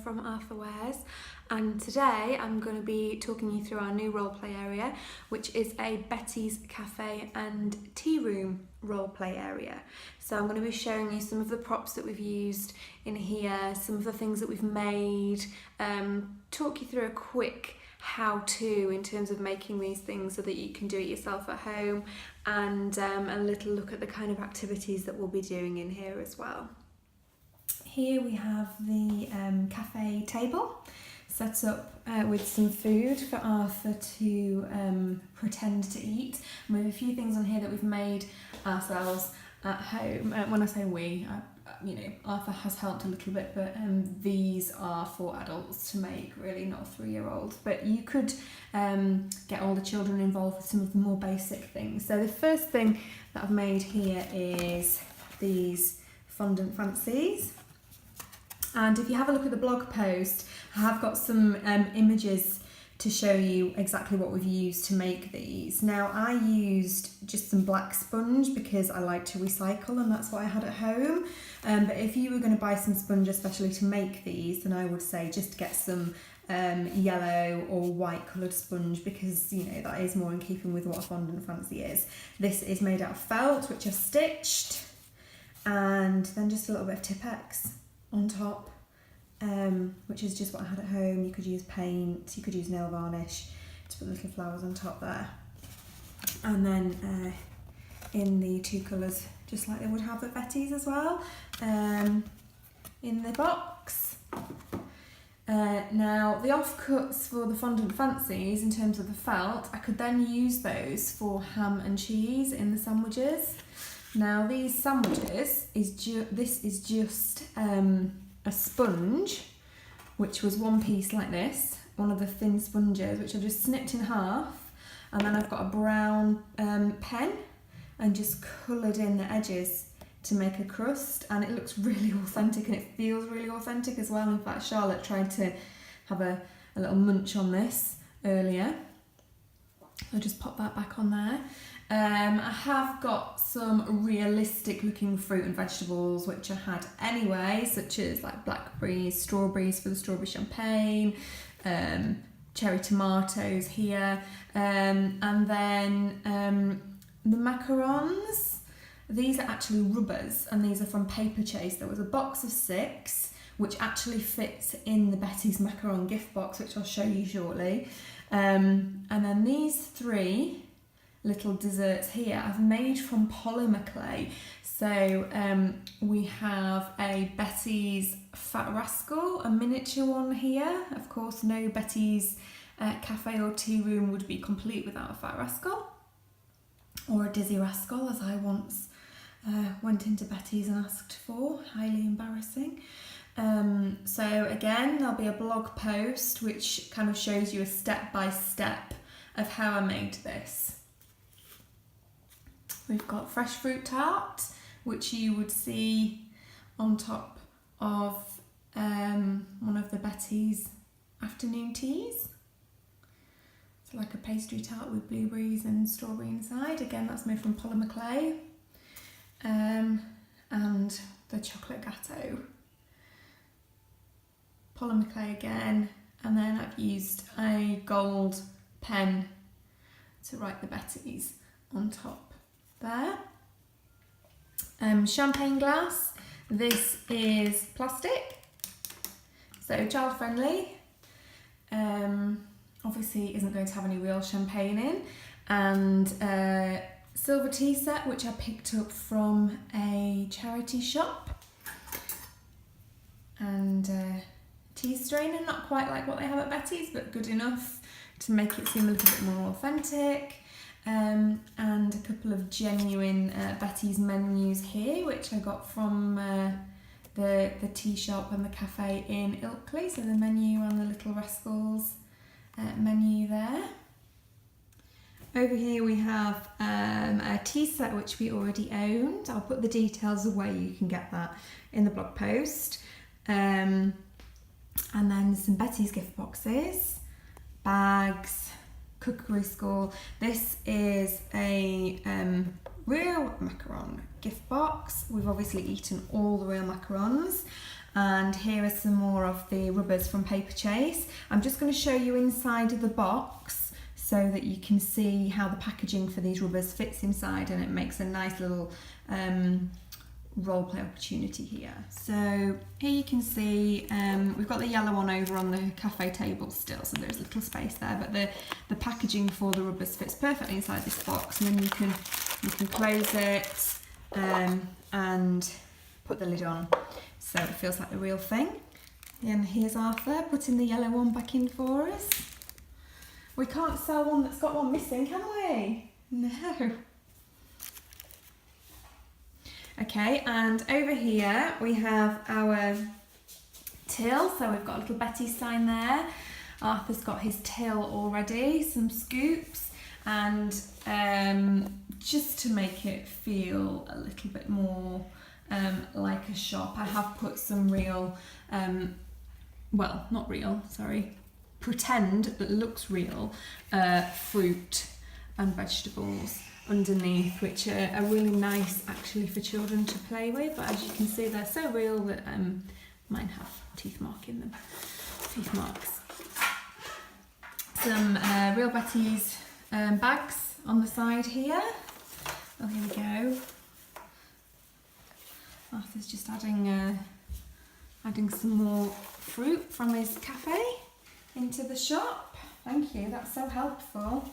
from Arthur Wares, and today I'm going to be talking you through our new roleplay area, which is a Betty's Cafe and Tea Room roleplay area. So I'm going to be showing you some of the props that we've used in here, some of the things that we've made, talk you through a quick how-to in terms of making these things so that you can do it yourself at home, and a little look at the kind of activities that we'll be doing in here as well. Here we have the cafe table set up with some food for Arthur to pretend to eat. And we have a few things on here that we've made ourselves at home. When I say we, Arthur has helped a little bit, but these are for adults to make, really, not a 3-year-old. But you could get all the children involved with some of the more basic things. So the first thing that I've made here is these fondant fancies. And if you have a look at the blog post, I have got some images to show you exactly what we've used to make these. Now, I used just some black sponge because I like to recycle, and that's what I had at home. But if you were going to buy some sponge especially to make these, then I would say just get some yellow or white coloured sponge, because that is more in keeping with what a fondant fancy is. This is made out of felt, which I've stitched, and then just a little bit of Tipp-Ex on top, which is just what I had at home. You could use paint, you could use nail varnish to put little flowers on top there, and then in the 2 colours, just like they would have at Betty's as well, in the box. Now, the offcuts for the fondant fancies in terms of the felt, I could then use those for ham and cheese in the sandwiches. Now, these sandwiches this is just a sponge, which was one piece like this, one of the thin sponges, which I've just snipped in half, and then I've got a brown pen and just coloured in the edges to make a crust, and it looks really authentic and it feels really authentic as well. In fact, Charlotte tried to have a little munch on this earlier. I'll just pop that back on there. I have got some realistic looking fruit and vegetables which I had anyway, such as like blackberries, strawberries for the strawberry champagne, cherry tomatoes here, and then the macarons. These are actually rubbers, and these are from Paper Chase. There was a box of 6 which actually fits in the Betty's macaron gift box, which I'll show you shortly. And then these 3 little desserts here I've made from polymer clay. So we have a Betty's Fat Rascal, a miniature one here. Of course, no Betty's cafe or tea room would be complete without a Fat Rascal, or a Dizzy Rascal, as I once went into Betty's and asked for. Highly embarrassing. So again, there'll be a blog post which kind of shows you a step-by-step of how I made this. We've got fresh fruit tart, which you would see on top of one of the Betty's afternoon teas. So like a pastry tart with blueberries and strawberry inside. Again, that's made from polymer clay. And the chocolate gâteau. Polymer clay again. And then I've used a gold pen to write the Betty's on top there. Champagne glass. This is plastic, so child friendly. Obviously isn't going to have any real champagne in, and silver tea set, which I picked up from a charity shop, and tea strainer, not quite like what they have at Betty's, but good enough to make it seem a little bit more authentic. And a couple of genuine Betty's menus here, which I got from the tea shop and the cafe in Ilkley. So the menu and the Little Rascals menu there. Over here we have a tea set which we already owned. I'll put the details of where you can get that in the blog post. And then some Betty's gift boxes, bags, cookery school. This is a real macaron gift box. We've obviously eaten all the real macarons. And here are some more of the rubbers from Paper Chase. I'm just going to show you inside of the box so that you can see how the packaging for these rubbers fits inside, and it makes a nice little role play opportunity here. So here you can see we've got the yellow one over on the cafe table still, so there's a little space there, but the packaging for the rubbers fits perfectly inside this box, and then you can close it and put the lid on so it feels like the real thing. And here's Arthur putting the yellow one back in for us. We can't sell one that's got one missing, can we? No. Okay, and over here we have our till, so we've got a little Betty sign there. Arthur's got his till already, some scoops, and just to make it feel a little bit more like a shop, I have put some real, well, not real, sorry, pretend that looks real fruit and vegetables underneath, which are really nice actually for children to play with, but as you can see they're so real that mine have teeth marks. Some Real Betty's bags on the side here. Oh, here we go. Arthur's just adding some more fruit from his cafe into the shop. Thank you, that's so helpful.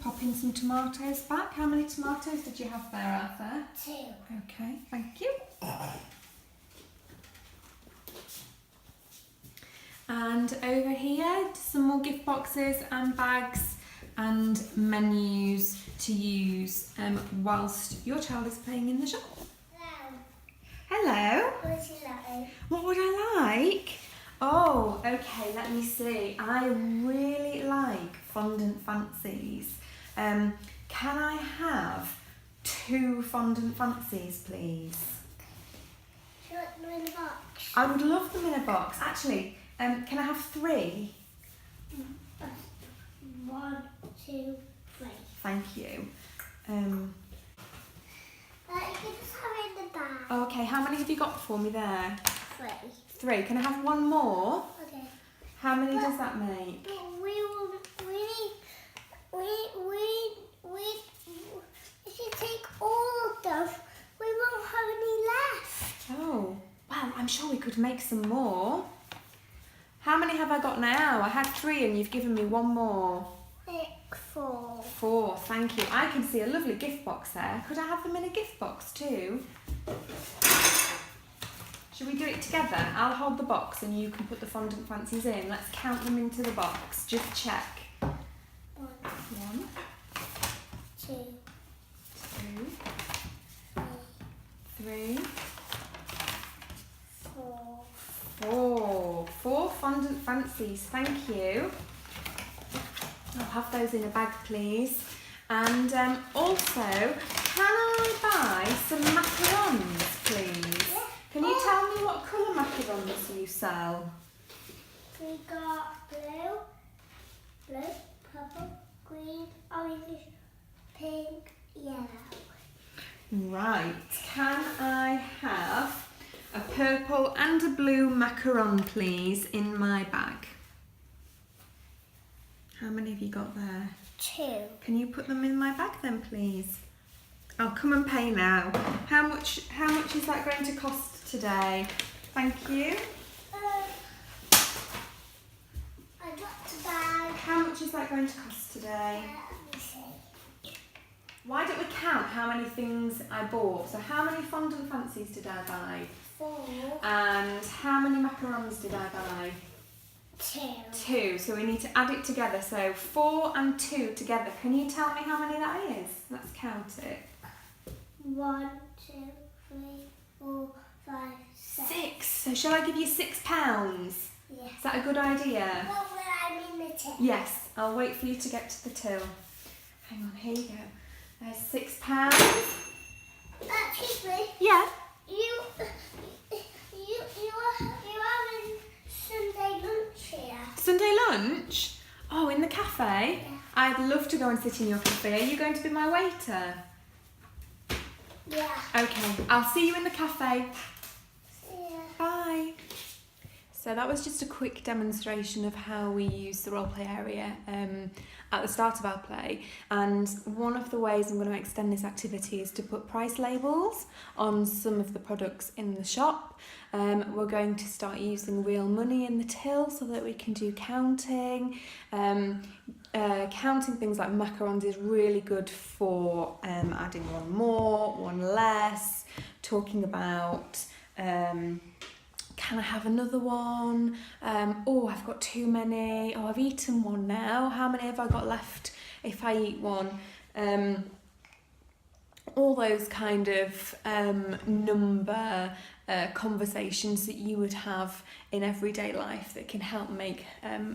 Pop in some tomatoes back. How many tomatoes did you have there, Arthur? 2. Okay, thank you. And over here, some more gift boxes and bags and menus to use whilst your child is playing in the shop. Hello. What would you like? What would I like? Oh, okay, let me see. I really like fondant fancies. Can I have 2 fondant fancies, please? Do you want them in a box? I would love them in a box. Actually, can I have 3? 1, 2, 3. Thank you. You can just have it in the bag. Oh, okay, how many have you got for me there? 3. 3. Can I have 1 more? Okay. How many does that make? But if you take all of them, we won't have any left. Oh, well, I'm sure we could make some more. How many have I got now? I had 3 and you've given me 1 more. 4. 4, thank you. I can see a lovely gift box there. Could I have them in a gift box too? Should we do it together? I'll hold the box and you can put the fondant fancies in. Let's count them into the box. Just check. 1, 1, 2, 2, 3, 4. 4. 4 fondant fancies, thank you. I'll have those in a bag, please. And also, can I buy some macarons, please? Yeah. Can you tell me what colour macarons you sell? We got blue, purple, green, orange, pink, yellow. Right, can I have a purple and a blue macaron, please, in my bag? How many have you got there? 2. Can you put them in my bag then, please? I'll come and pay now. How much is that going to cost today? Thank you. I got the bag. How much is that going to cost today? Let me see. Why don't we count how many things I bought? So how many fondant fancies did I buy? 4. And how many macarons did I buy? 2. 2. So we need to add it together. So 4 and 2 together. Can you tell me how many that is? Let's count it. 1, 2, 3, 4, 5, 6. 6. So shall I give you £6? Yeah. Is that a good idea? What will I mean the tip? Yes, I'll wait for you to get to the till. Hang on, here you go. There's £6. Excuse me. Yeah. You are having Sunday lunch here. Sunday lunch? Oh, in the cafe? Yeah. I'd love to go and sit in your cafe. Are you going to be my waiter? Yeah. Okay, I'll see you in the cafe. Yeah. Bye. So that was just a quick demonstration of how we use the roleplay area at the start of our play. And one of the ways I'm going to extend this activity is to put price labels on some of the products in the shop. We're going to start using real money in the till so that we can do counting. Counting things like macarons is really good for adding one more, one less, talking about can I have another one? Oh, I've got too many. Oh, I've eaten one now. How many have I got left if I eat one? All those kind of number conversations that you would have in everyday life that can help make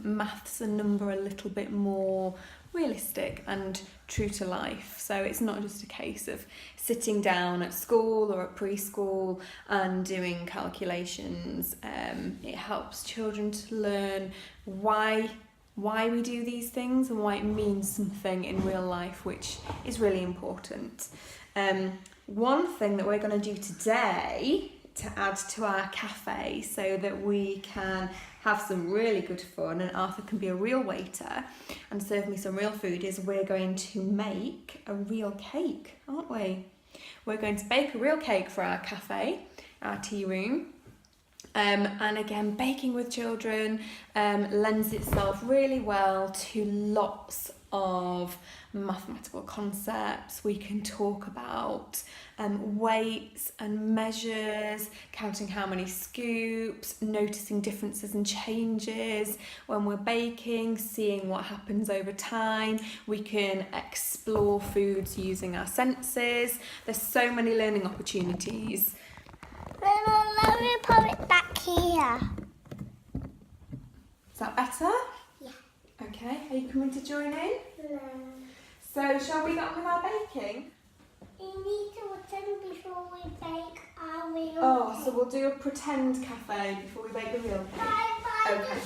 maths and number a little bit more realistic and true to life. So it's not just a case of sitting down at school or at preschool and doing calculations. It helps children to learn why we do these things and why it means something in real life, which is really important. One thing that we're going to do today to add to our cafe so that we can have some really good fun and Arthur can be a real waiter and serve me some real food is we're going to make a real cake, aren't we? We're going to bake a real cake for our cafe, our tea room. And again, baking with children lends itself really well to lots of mathematical concepts. We can talk about weights and measures, counting how many scoops, noticing differences and changes when we're baking, seeing what happens over time. We can explore foods using our senses. There's so many learning opportunities. Let me put it back here. Is that better? Yeah. Okay, are you coming to join in? No. So shall we get on with our baking? You need to attend before we bake our real Oh, so we'll do a pretend cafe before we bake the real cake. Bye. Okay.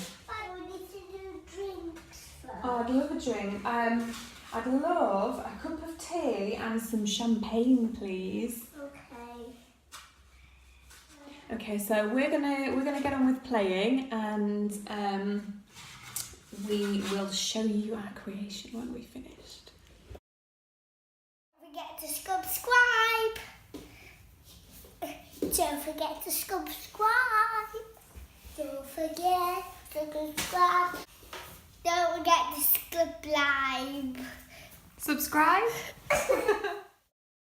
We need to do drinks first. Oh, I'd love a drink. I'd love a cup of tea and some champagne, please. Okay. Okay, so we're gonna get on with playing, and we will show you our creation when we've finished. Don't forget to subscribe. Don't forget to subscribe. Don't forget to subscribe. Don't forget to subscribe. Subscribe?